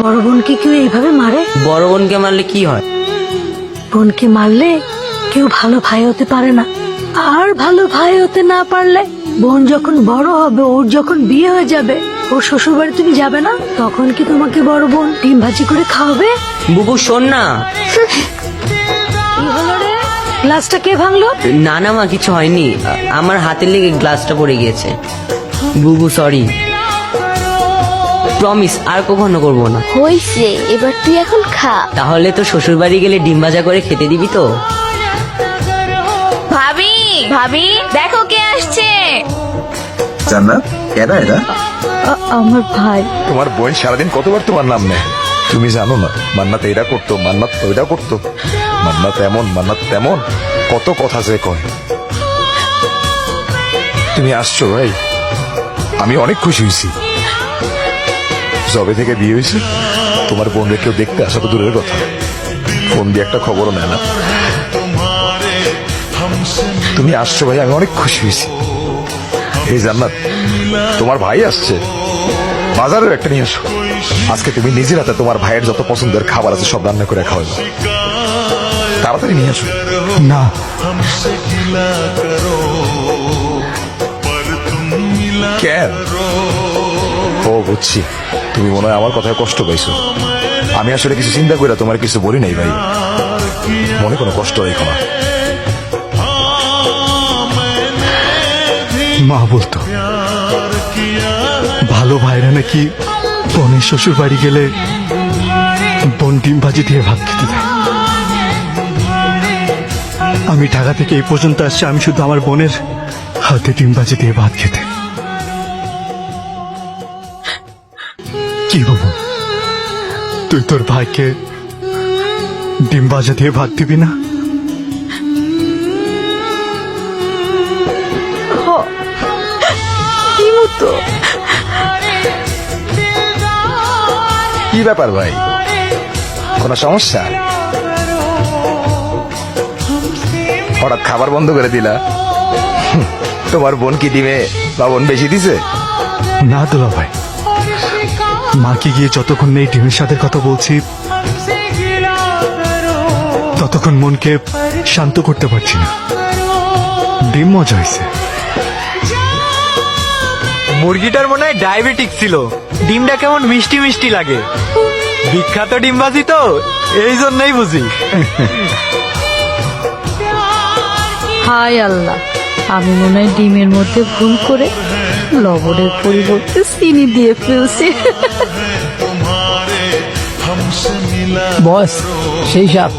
বড় বোনকে কেউ এইভাবে মারে? বড় বোনকে মারলে কি হয়? বোনকে মারলে কেউ ভালো ভাই হতে পারে না, আর ভালো ভাই হতে না পারলে বোন যখন বড় হবে, ওর যখন বিয়ে হয়ে যাবে, ওর শ্বশুর বাড়ি তুমি যাবে না, তখন কি তোমাকে বড় বোন ডিম ভাজি করে খাওয়াবে? বুবু শোন না। কি হলো রে? গ্লাসটা কে ভাঙলো? না না মা, কিছু হয়নি, আমার হাতের লেগে গ্লাসটা পড়ে গিয়েছে। বুবু সরি, প্রমিস আর কখনো করবো না। হইছে, এবার তুই এখন খা। তাহলে তো শ্বশুর বাড়ি গেলে ডিম ভাজা করে খেতে দিবি তো? ভাবি ভাবি দেখো কে আসছে। জান্নাত, কেডা এটা? আমার ভাই। তোমার বোন সারাদিন কতবার তোমার নাম নেয়, তুমি জানো না? মান্নাত এটা করতো, মান্নাত ওইটা করতো, মান্নাত এমন, মান্নাত তেমন, কত কথা যে কয়। তুমি আসছো ভাই, আমি অনেক খুশি হয়েছি। যবে থেকে বিয়ে হয়েছে তোমার বোন কেউ দেখতে আসা তো দূরের কথা, ফোন দিয়ে একটা খবরও নেয় না। তুমি আসছো ভাই, আমি অনেক খুশি হয়েছি। এই জান্নাত, তোমার ভাই আসছে, বাজারের একটা নিয়ে আসো। আজকে তুমি নিজের হাতে তোমার ভাইয়ের যত পছন্দের খাবার আছে সব রান্না করে খাওয়াবে, তাড়াতাড়ি নিয়ে আসো। না, কেন? ও বুঝছি, তুমি মনে হয় আমার কথায় কষ্ট পাইছো। আমি আসলে কিছু চিন্তা করে তোমার কিছু বলি নাই ভাই, মনে কোনো কষ্ট রেখো না। মা বলতো ভালো ভাইরা নাকি বোনের শ্বশুর বাড়ি গেলে বোন ডিম ভাজি দিয়ে ভাত খেতে দেয়। আমি ঢাকা থেকে এই পর্যন্ত আসছি, আমি শুধু আমার বোনের হাতে ডিম ভাজি দিয়ে ভাত খেতে। কি বলবো, তুই তোর ভাইকে ডিম ভাজা দিয়ে ভাত দিবি না? কি ব্যাপার ভাই, কোনো সমস্যা? হঠাৎ খাবার বন্ধ করে দিলা? তোমার বোন কি দিবে বা বোন বেশি দিছে? না দুলা ভাই, মাকে গিয়ে যতক্ষণ এই ডিমের স্বাদের কথা বলছি ততক্ষণ মনকে শান্ত করতে পারছি না। ডিম মজা হয়েছে। মুরগিটার মনে হয় ডায়াবেটিক ছিল, ডিমটা কেমন মিষ্টি মিষ্টি লাগে। বিখ্যাত ডিমবাজি তো, এই জন্যই বুঝি। হায় আল্লাহ, আমি মনে হয় ডিমের মধ্যে ভুল করে লবণের পরিবর্তে চিনি দিয়ে ফেলছি। বস, সেই সাপ।